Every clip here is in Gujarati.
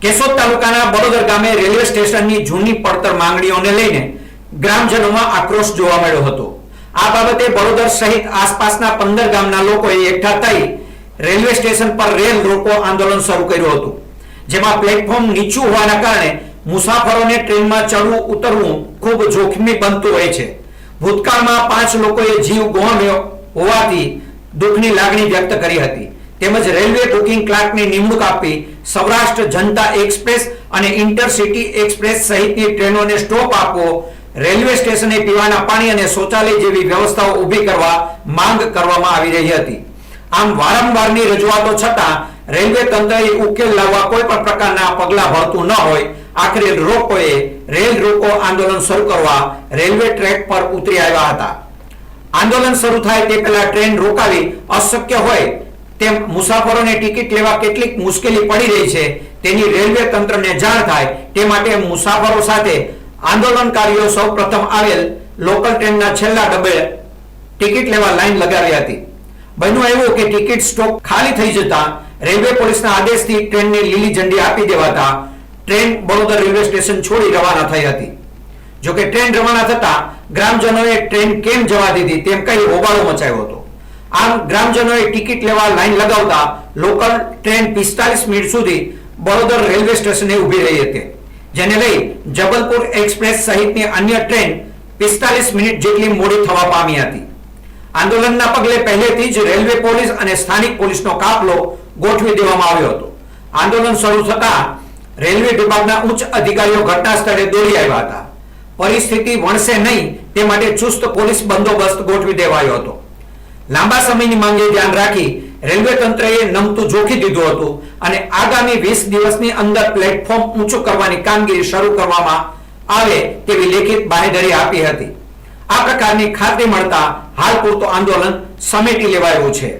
કેશોદ તાલુકાના બળોદર ગામે રેલવે સ્ટેશનની જૂની પડતર માંગણીઓને લઈને ગ્રામજનોમાં આક્રોશ જોવા મળ્યો હતો। આ બાબતે બળોદર સહિત આસપાસના 15 ગામના લોકોએ એકઠા થઈ રેલવે સ્ટેશન પર રેલ રોકો આંદોલન શરૂ કર્યું હતું, જેમાં પ્લેટફોર્મ નીચું હોવાના કારણે મુસાફરોને ટ્રેનમાં ચડવું ઉતરવું ખૂબ જોખમી બનતું હોય છે। ભૂતકાળમાં 5 લોકોએ જીવ ગુમાવ્યો હોવાથી દુઃખની લાગણી વ્યક્ત કરી હતી। તેમજ રેલવે બુકિંગ ક્લાર્કની નિમણૂક આપી સૌરાષ્ટ્ર જનતા એક્સપ્રેસ અને ઇન્ટરસિટી એક્સપ્રેસ સહિતની ટ્રેનોને સ્ટોપ આપવો, રેલવે સ્ટેશને પીવાના પાણી અને શૌચાલય જેવી વ્યવસ્થાઓ ઊભી કરવા માંગ કરવામાં આવી રહી હતી। આમ વારંવારની રજૂઆતો છતાં રેલવે તંત્રએ ઉકેલ લાવવા કોઈ પણ પ્રકારના પગલાં ભરતું ન હોય આખરે લોકોએ રેલ રોકો આંદોલન શરૂ કરવા રેલવે ટ્રેક પર ઉતરી આવ્યા હતા। આંદોલન શરૂ થાય તે પહેલા ટ્રેન રોકાવી અશક્ય હોય તેમ મુસાફરોને ટિકિટ લેવા કેટલીક મુશ્કેલી પડી રહી છે તેની રેલવે તંત્રને જાણ થાય તે માટે મુસાફરો સાથે આંદોલનકારીઓ સૌપ્રથમ આવેલ લોકલ ટ્રેનના છેલ્લા ડબ્બે ટિકિટ લેવા લાઈન લગાવી હતી। બન્યું એવું કે ટિકિટ સ્ટોક ખાલી થઈ જતા રેલવે પોલીસના આદેશથી ટ્રેનને લીલી ઝંડી આપી દેવાતા ટ્રેન બળોદર રેલવે સ્ટેશન છોડી રવાના થઈ હતી। જોકે ટ્રેન રવાના થતા ગ્રામજનોએ ટ્રેન કેમ જવા દીધી તેમ કહી હોબાળો મચાવ્યો હતો। આમ ગ્રામજનોએ ટિકિટ લેવા લાઈન લગાવતા લોકલ ટ્રેન 45 મિનિટ સુધી બળોદર રેલવે સ્ટેશને ઊભી રહી હતી, જેને લઈ જબલપુર એક્સપ્રેસ સહિતની અન્ય ટ્રેન 45 મિનિટ જેટલી મોડી થવા પામી હતી। આંદોલનના પગલે પહેલેથી જ રેલવે પોલીસ અને સ્થાનિક પોલીસનો કાફલો ગોઠવી દેવામાં આવ્યો હતો। આંદોલન શરૂ થતા રેલવે વિભાગના ઉચ્ચ અધિકારીઓ ઘટના સ્થળે દોડી આવ્યા હતા। પરિસ્થિતિ વણસે નહીં તે માટે ચુસ્ત પોલીસ બંદોબસ્ત ગોઠવી દેવાયો હતો। લાંબા સમયની માંગે ધ્યાન રાખી રેલવે તંત્રએ નમતું જોખી દીધું હતું અને આગામી 20 દિવસની અંદર પ્લેટફોર્મ ઊંચું કરવાની કામગીરી શરૂ કરવામાં આવે તેવી લેખિત બાહેધરી આપી હતી। આ પ્રકારની ખાતરી મળતા હાલ પૂરતું આંદોલન સમેટી લેવાયું છે।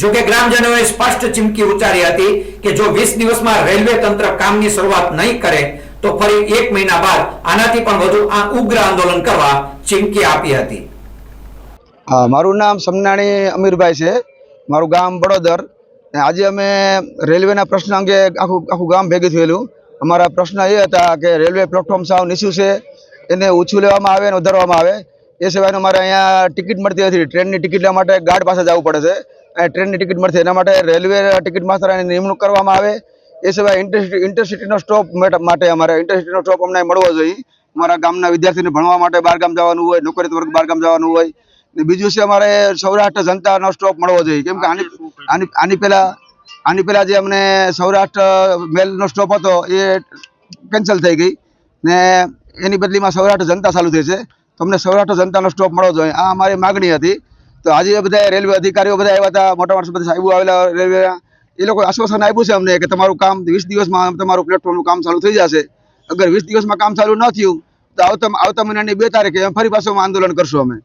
જોકે ગ્રામજનોએ સ્પષ્ટ ચીમકી ઉચ્ચારી હતી કે જો 20 દિવસમાં રેલવે તંત્ર કામની શરૂઆત નહીં કરે તો ફરી 1 મહિના બાદ આનાથી પણ વધુ ઉગ્ર આંદોલન કરવા ચીમકી આપી હતી। મારું નામ સમનાણી અમીરભાઈ છે, મારું ગામ બળોદર। આજે અમે રેલવેના પ્રશ્ન અંગે આખું ગામ ભેગું થયેલું। અમારા પ્રશ્ન એ હતા કે રેલવે પ્લેટફોર્મ સાવ નીચું છે, એને ઊંચું લેવામાં આવે અને વધારવામાં આવે। એ સિવાયનું અમારે અહીંયા ટિકિટ મળતી નથી, ટ્રેનની ટિકિટ લેવા માટે ગાર્ડ પાસે જવું પડે છે અને ટ્રેનની ટિકિટ મળતી, એના માટે રેલવે ટિકિટ માસ્ટરની નિમણૂક કરવામાં આવે। એ સિવાય ઇન્ટરસિટીનો સ્ટોપ માટે અમારે ઇન્ટરસિટીનો સ્ટોપ અમને મળવો જોઈએ। અમારા ગામના વિદ્યાર્થીને ભણવા માટે બહાર ગામ જવાનું હોય, નોકરી વર્ગ બહાર ગામ જવાનું હોય। બીજું છે અમારે સૌરાષ્ટ્ર જનતાનો સ્ટોપ મળવો જોઈએ, કેમ કે આની પહેલા જે અમને સૌરાષ્ટ્ર મેલનો સ્ટોપ હતો એ કેન્સલ થઈ ગઈ ને એની બદલીમાં સૌરાષ્ટ્ર જનતા ચાલુ થઈ છે, તો અમને સૌરાષ્ટ્ર જનતાનો સ્ટોપ મળવો જોઈએ, આ અમારી માગણી હતી। તો આજે બધા રેલવે અધિકારીઓ બધા આવ્યા હતા, મોટા મોટા બધા સાહેબો આવેલા રેલવે, એ લોકો આશ્વાસન આપ્યું છે અમને કે તમારું કામ 20 દિવસમાં તમારું પ્લેટફોર્મનું કામ ચાલુ થઈ જશે। અગર 20 દિવસમાં કામ ચાલુ ન થયું તો આવતા મહિનાની 2 તારીખે ફરી પાછું આંદોલન કરશું અમે।